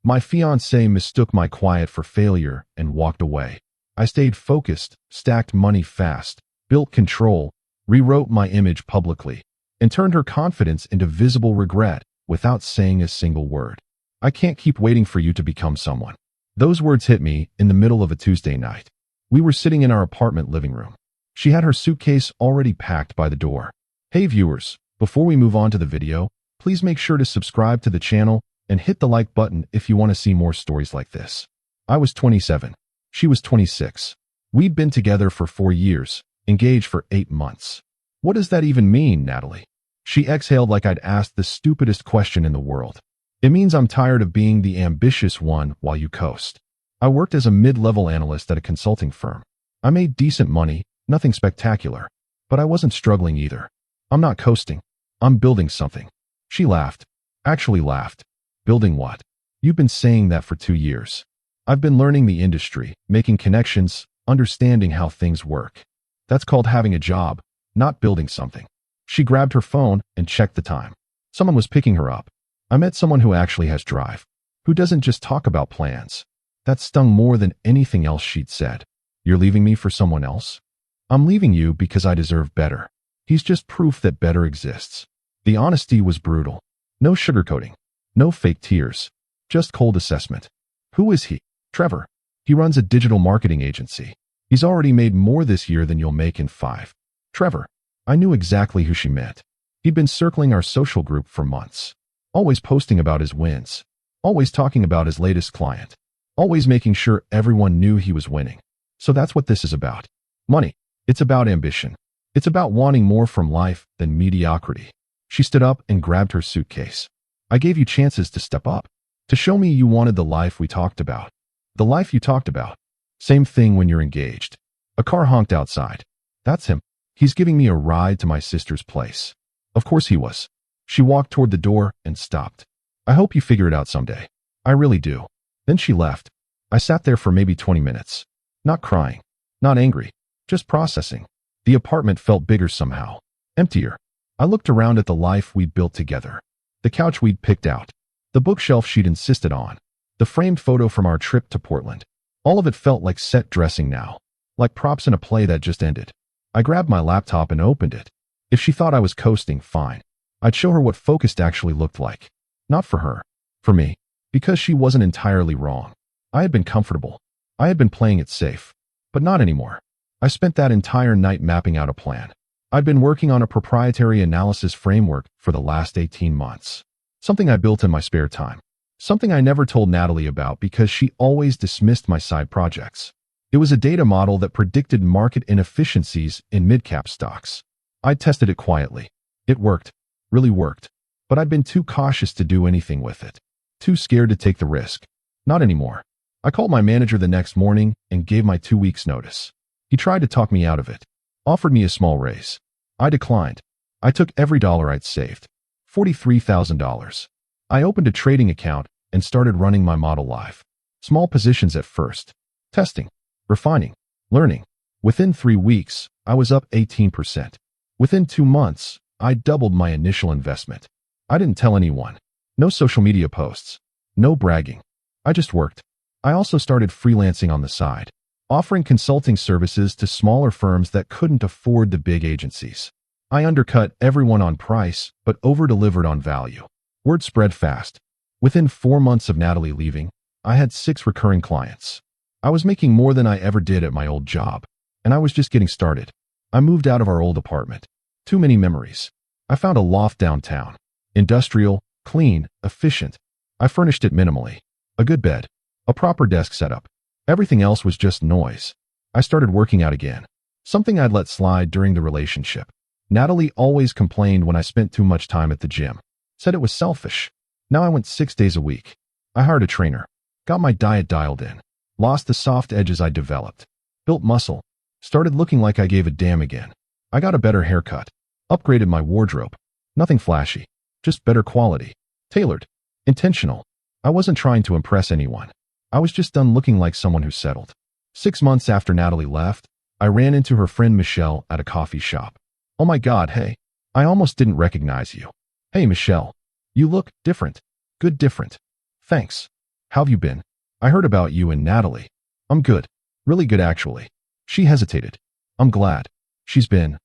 My fiancée mistook my quiet for failure and walked away. I stayed focused, stacked money fast, built control, rewrote my image publicly, and turned her confidence into visible regret without saying a single word. I can't keep waiting for you to become someone. Those words hit me in the middle of a Tuesday night. We were sitting in our apartment living room. She had her suitcase already packed by the door. Hey viewers, before we move on to the video, please make sure to subscribe to the channel and hit the like button if you want to see more stories like this. I was 27. She was 26. We'd been together for 4 years, engaged for 8 months. What does that even mean, Natalie? She exhaled like I'd asked the stupidest question in the world. It means I'm tired of being the ambitious one while you coast. I worked as a mid-level analyst at a consulting firm. I made decent money, nothing spectacular, but I wasn't struggling either. I'm not coasting. I'm building something. She laughed. Actually laughed. Building what? You've been saying that for 2 years. I've been learning the industry, making connections, understanding how things work. That's called having a job, not building something. She grabbed her phone and checked the time. Someone was picking her up. I met someone who actually has drive, who doesn't just talk about plans. That stung more than anything else she'd said. You're leaving me for someone else? I'm leaving you because I deserve better. He's just proof that better exists. The honesty was brutal. No sugarcoating. No fake tears. Just cold assessment. Who is he? Trevor. He runs a digital marketing agency. He's already made more this year than you'll make in 5. Trevor. I knew exactly who she meant. He'd been circling our social group for months. Always posting about his wins. Always talking about his latest client. Always making sure everyone knew he was winning. So that's what this is about. Money. It's about ambition. It's about wanting more from life than mediocrity. She stood up and grabbed her suitcase. I gave you chances to step up. To show me you wanted the life we talked about. The life you talked about. Same thing when you're engaged. A car honked outside. That's him. He's giving me a ride to my sister's place. Of course he was. She walked toward the door and stopped. I hope you figure it out someday. I really do. Then she left. I sat there for maybe 20 minutes. Not crying. Not angry. Just processing. The apartment felt bigger somehow. Emptier. I looked around at the life we'd built together. The couch we'd picked out. The bookshelf she'd insisted on. The framed photo from our trip to Portland. All of it felt like set dressing now. Like props in a play that just ended. I grabbed my laptop and opened it. If she thought I was coasting, fine. I'd show her what focused actually looked like. Not for her. For me. Because she wasn't entirely wrong. I had been comfortable. I had been playing it safe. But not anymore. I spent that entire night mapping out a plan. I'd been working on a proprietary analysis framework for the last 18 months. Something I built in my spare time. Something I never told Natalie about because she always dismissed my side projects. It was a data model that predicted market inefficiencies in mid-cap stocks. I tested it quietly. It worked. Really worked. But I'd been too cautious to do anything with it. Too scared to take the risk. Not anymore. I called my manager the next morning and gave my 2 weeks notice. He tried to talk me out of it. Offered me a small raise. I declined. I took every dollar I'd saved. $43,000. I opened a trading account and started running my model live. Small positions at first. Testing. Refining. Learning. Within 3 weeks, I was up 18%. Within 2 months, I doubled my initial investment. I didn't tell anyone. No social media posts. No bragging. I just worked. I also started freelancing on the side, offering consulting services to smaller firms that couldn't afford the big agencies. I undercut everyone on price, but over-delivered on value. Word spread fast. Within 4 months of Natalie leaving, I had 6 recurring clients. I was making more than I ever did at my old job, and I was just getting started. I moved out of our old apartment. Too many memories. I found a loft downtown. Industrial, clean, efficient. I furnished it minimally. A good bed. A proper desk setup. Everything else was just noise. I started working out again. Something I'd let slide during the relationship. Natalie always complained when I spent too much time at the gym. Said it was selfish. Now I went 6 days a week. I hired a trainer. Got my diet dialed in. Lost the soft edges I developed. Built muscle. Started looking like I gave a damn again. I got a better haircut. Upgraded my wardrobe. Nothing flashy. Just better quality. Tailored. Intentional. I wasn't trying to impress anyone. I was just done looking like someone who settled. 6 months after Natalie left, I ran into her friend Michelle at a coffee shop. Oh my God, hey. I almost didn't recognize you. Hey Michelle. You look different. Good different. Thanks. How have you been? I heard about you and Natalie. I'm good. Really good, actually. She hesitated. I'm glad. She's been.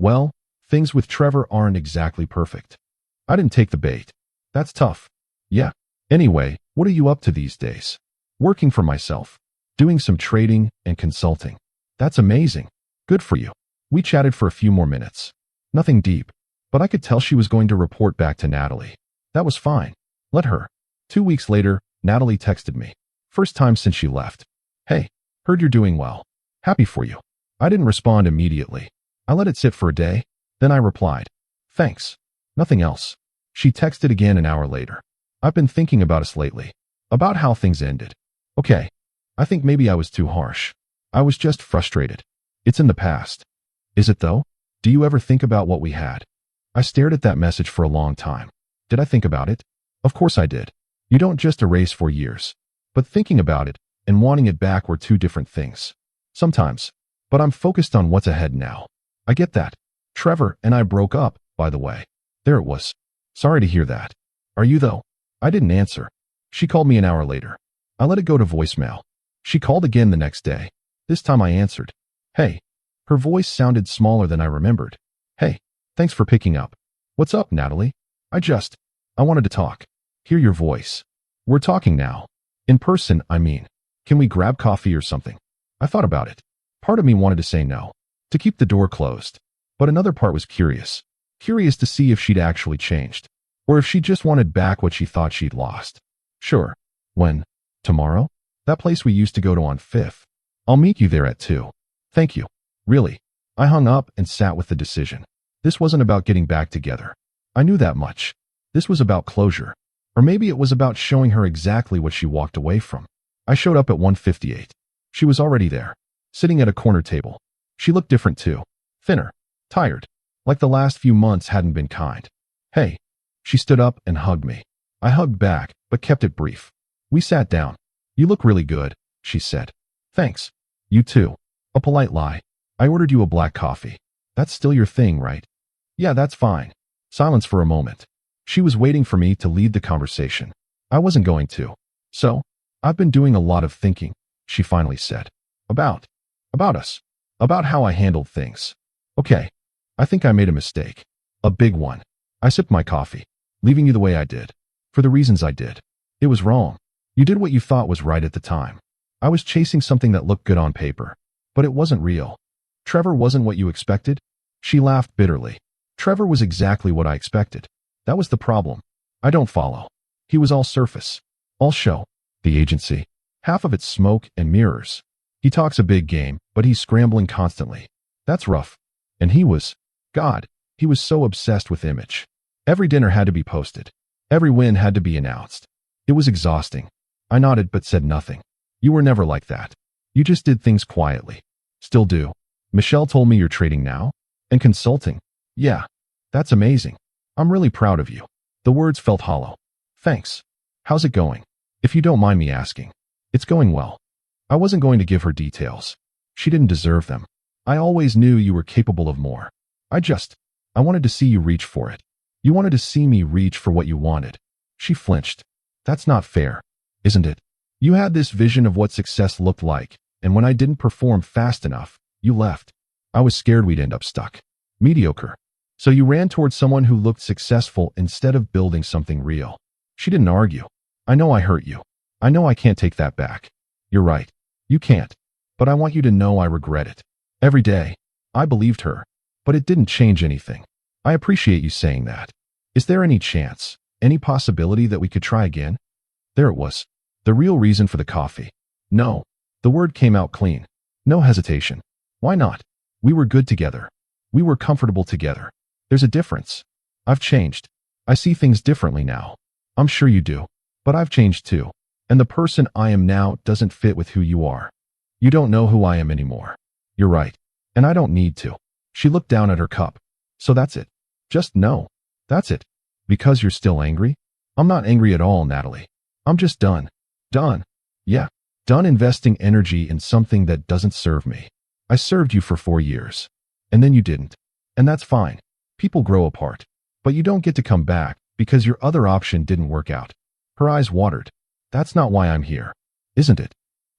Well, things with Trevor aren't exactly perfect. I didn't take the bait. That's tough. Yeah. Anyway, what are you up to these days? Working for myself. Doing some trading and consulting. That's amazing. Good for you. We chatted for a few more minutes. Nothing deep, but I could tell she was going to report back to Natalie. That was fine. Let her. 2 weeks later, Natalie texted me. First time since she left. Hey, heard you're doing well. Happy for you. I didn't respond immediately. I let it sit for a day. Then I replied. Thanks. Nothing else. She texted again an hour later. I've been thinking about us lately. About how things ended. Okay. I think maybe I was too harsh. I was just frustrated. It's in the past. Is it though? Do you ever think about what we had? I stared at that message for a long time. Did I think about it? Of course I did. You don't just erase for years. But thinking about it and wanting it back were two different things. Sometimes. But I'm focused on what's ahead now. I get that. Trevor and I broke up, by the way. There it was. Sorry to hear that. Are you though? I didn't answer. She called me an hour later. I let it go to voicemail. She called again the next day. This time I answered. Hey. Her voice sounded smaller than I remembered. Hey, thanks for picking up. What's up, Natalie? I wanted to talk. Hear your voice. We're talking now. In person, I mean. Can we grab coffee or something? I thought about it. Part of me wanted to say no, to keep the door closed. But another part was curious. Curious to see if she'd actually changed. Or if she just wanted back what she thought she'd lost. Sure. When? Tomorrow? That place we used to go to on 5th. I'll meet you there at 2. Thank you. Really. I hung up and sat with the decision. This wasn't about getting back together. I knew that much. This was about closure. Or maybe it was about showing her exactly what she walked away from. I showed up at 1:58. She was already there, sitting at a corner table. She looked different too. Thinner. Tired. Like the last few months hadn't been kind. Hey. She stood up and hugged me. I hugged back, but kept it brief. We sat down. You look really good, she said. Thanks. You too. A polite lie. I ordered you a black coffee. That's still your thing, right? Yeah, that's fine. Silence for a moment. She was waiting for me to lead the conversation. I wasn't going to. So, I've been doing a lot of thinking, she finally said. About us. About how I handled things. Okay. I think I made a mistake. A big one. I sipped my coffee, leaving you the way I did. For the reasons I did. It was wrong. You did what you thought was right at the time. I was chasing something that looked good on paper. But it wasn't real. Trevor wasn't what you expected? She laughed bitterly. Trevor was exactly what I expected. That was the problem. I don't follow. He was all surface. All show. The agency. Half of it's smoke and mirrors. He talks a big game, but he's scrambling constantly. That's rough. And he was. God, he was so obsessed with image. Every dinner had to be posted. Every win had to be announced. It was exhausting. I nodded but said nothing. You were never like that. You just did things quietly. Still do. Michelle told me you're trading now? And consulting? Yeah. That's amazing. I'm really proud of you. The words felt hollow. Thanks. How's it going? If you don't mind me asking. It's going well. I wasn't going to give her details. She didn't deserve them. I always knew you were capable of more. I wanted to see you reach for it. You wanted to see me reach for what you wanted. She flinched. That's not fair, isn't it? You had this vision of what success looked like, and when I didn't perform fast enough, you left. I was scared we'd end up stuck. Mediocre. So you ran towards someone who looked successful instead of building something real. She didn't argue. I know I hurt you. I know I can't take that back. You're right. You can't. But I want you to know I regret it. Every day. I believed her. But it didn't change anything. I appreciate you saying that. Is there any chance, any possibility that we could try again? There it was. The real reason for the coffee. No. The word came out clean. No hesitation. Why not? We were good together. We were comfortable together. There's a difference. I've changed. I see things differently now. I'm sure you do. But I've changed too. And the person I am now doesn't fit with who you are. You don't know who I am anymore. You're right. And I don't need to. She looked down at her cup. So that's it. Just no. That's it. Because you're still angry? I'm not angry at all, Natalie. I'm just done. Done. Yeah. Done investing energy in something that doesn't serve me. I served you for 4 years. And then you didn't. And that's fine. People grow apart. But you don't get to come back because your other option didn't work out. Her eyes watered. That's not why I'm here, isn't it?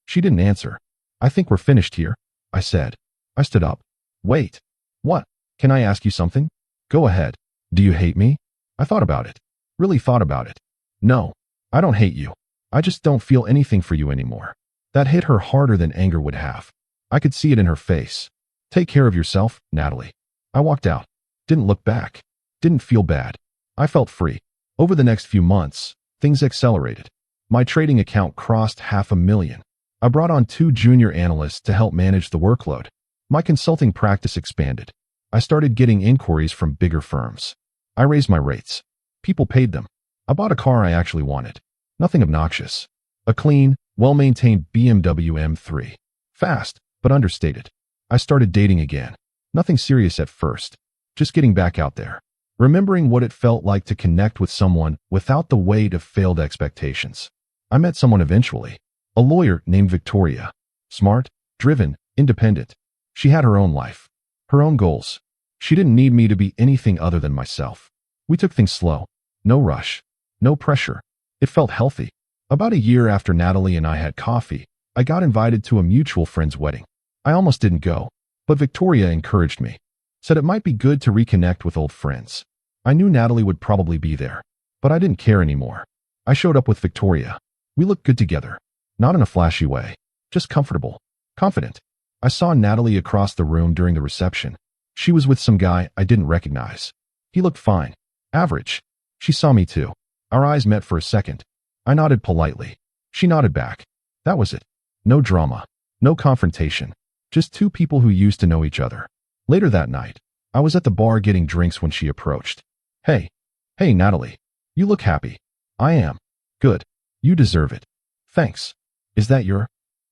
She didn't answer. I think we're finished here, I said. I stood up. Wait. What? Can I ask you something? Go ahead. Do you hate me? I thought about it. Really thought about it. No, I don't hate you. I just don't feel anything for you anymore. That hit her harder than anger would have. I could see it in her face. Take care of yourself, Natalie. I walked out. Didn't look back. Didn't feel bad. I felt free. Over the next few months, things accelerated. My trading account crossed $500,000. I brought on 2 junior analysts to help manage the workload. My consulting practice expanded. I started getting inquiries from bigger firms. I raised my rates. People paid them. I bought a car I actually wanted. Nothing obnoxious. A clean, well-maintained BMW M3. Fast, but understated. I started dating again. Nothing serious at first. Just getting back out there. Remembering what it felt like to connect with someone without the weight of failed expectations. I met someone eventually. A lawyer named Victoria. Smart, driven, independent. She had her own life. Her own goals. She didn't need me to be anything other than myself. We took things slow. No rush. No pressure. It felt healthy. About a year after Natalie and I had coffee, I got invited to a mutual friend's wedding. I almost didn't go, but Victoria encouraged me. Said it might be good to reconnect with old friends. I knew Natalie would probably be there, but I didn't care anymore. I showed up with Victoria. We looked good together. Not in a flashy way. Just comfortable. Confident. I saw Natalie across the room during the reception. She was with some guy I didn't recognize. He looked fine. Average. She saw me too. Our eyes met for a second. I nodded politely. She nodded back. That was it. No drama. No confrontation. Just 2 people who used to know each other. Later that night, I was at the bar getting drinks when she approached. Hey. Hey, Natalie. You look happy. I am. Good. You deserve it. Thanks. Is that your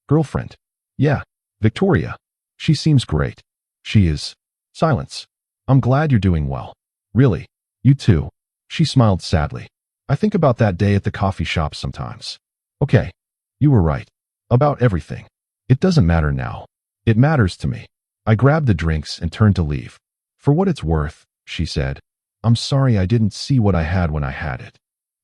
girlfriend? Yeah. Victoria. She seems great. She is. Silence. I'm glad you're doing well. Really. You too. She smiled sadly. I think about that day at the coffee shop sometimes. Okay. You were right. About everything. It doesn't matter now. It matters to me. I grabbed the drinks and turned to leave. For what it's worth, she said, I'm sorry I didn't see what I had when I had it.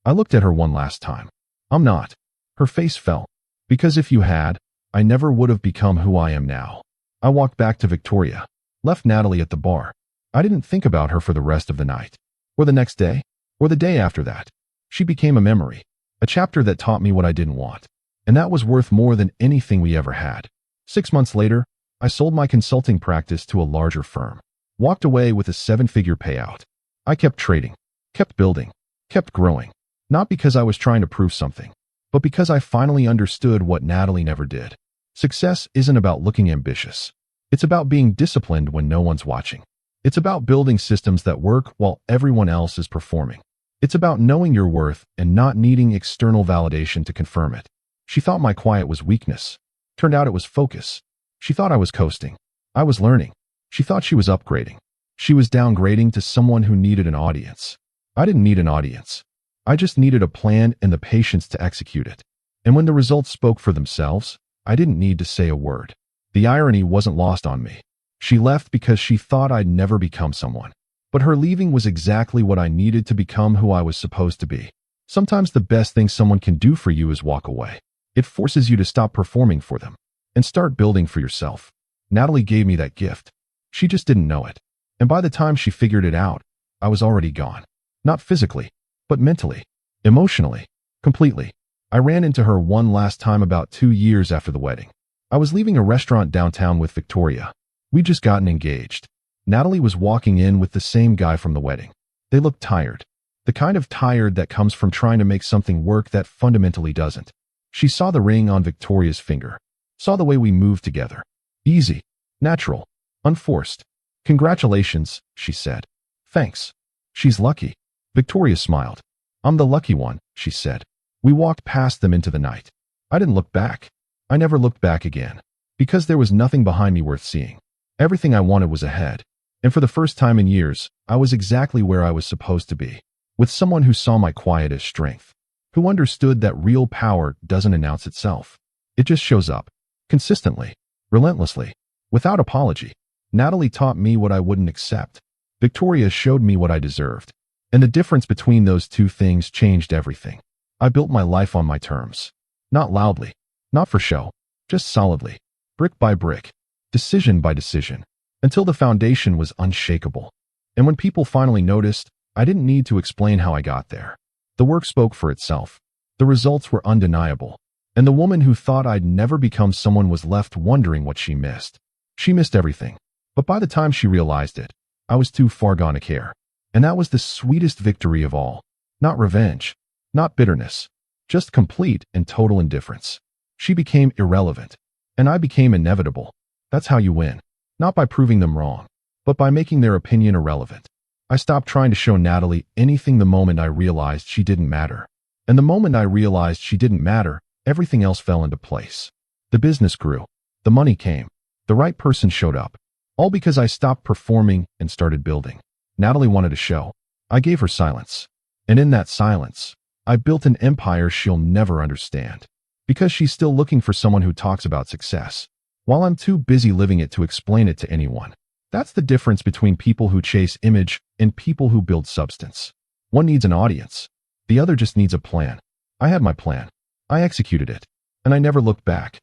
I looked at her one last time. I'm not. Her face fell. Because if you had, I never would have become who I am now. I walked back to Victoria. Left Natalie at the bar. I didn't think about her for the rest of the night. Or the next day. Or the day after that. She became a memory. A chapter that taught me what I didn't want. And that was worth more than anything we ever had. 6 months later, I sold my consulting practice to a larger firm. Walked away with a 7-figure payout. I kept trading. Kept building. Kept growing. Not because I was trying to prove something, but because I finally understood what Natalie never did. Success isn't about looking ambitious. It's about being disciplined when no one's watching. It's about building systems that work while everyone else is performing. It's about knowing your worth and not needing external validation to confirm it. She thought my quiet was weakness. Turned out it was focus. She thought I was coasting. I was learning. She thought she was upgrading. She was downgrading to someone who needed an audience. I didn't need an audience. I just needed a plan and the patience to execute it. And when the results spoke for themselves, I didn't need to say a word. The irony wasn't lost on me. She left because she thought I'd never become someone. But her leaving was exactly what I needed to become who I was supposed to be. Sometimes the best thing someone can do for you is walk away. It forces you to stop performing for them and start building for yourself. Natalie gave me that gift. She just didn't know it. And by the time she figured it out, I was already gone. Not physically, but mentally, emotionally, completely. I ran into her one last time about 2 years after the wedding. I was leaving a restaurant downtown with Victoria. We'd just gotten engaged. Natalie was walking in with the same guy from the wedding. They looked tired. The kind of tired that comes from trying to make something work that fundamentally doesn't. She saw the ring on Victoria's finger. Saw the way we moved together. Easy. Natural. Unforced. Congratulations, she said. Thanks. She's lucky. Victoria smiled. I'm the lucky one, she said. We walked past them into the night. I didn't look back. I never looked back again. Because there was nothing behind me worth seeing. Everything I wanted was ahead. And for the first time in years, I was exactly where I was supposed to be. With someone who saw my quiet as strength. Who understood that real power doesn't announce itself. It just shows up. Consistently. Relentlessly. Without apology. Natalie taught me what I wouldn't accept. Victoria showed me what I deserved. And the difference between those two things changed everything. I built my life on my terms. Not loudly, not for show, just solidly, brick by brick, decision by decision, until the foundation was unshakable. And when people finally noticed, I didn't need to explain how I got there. The work spoke for itself. The results were undeniable. And the woman who thought I'd never become someone was left wondering what she missed. She missed everything. But by the time she realized it, I was too far gone to care. And that was the sweetest victory of all. Not revenge, not bitterness, just complete and total indifference. She became irrelevant, and I became inevitable. That's how you win. Not by proving them wrong, but by making their opinion irrelevant. I stopped trying to show Natalie anything the moment I realized she didn't matter. And the moment I realized she didn't matter, everything else fell into place. The business grew. The money came. The right person showed up. All because I stopped performing and started building. Natalie wanted a show. I gave her silence. And in that silence, I built an empire she'll never understand. Because she's still looking for someone who talks about success, while I'm too busy living it to explain it to anyone. That's the difference between people who chase image and people who build substance. One needs an audience. The other just needs a plan. I had my plan. I executed it. And I never looked back.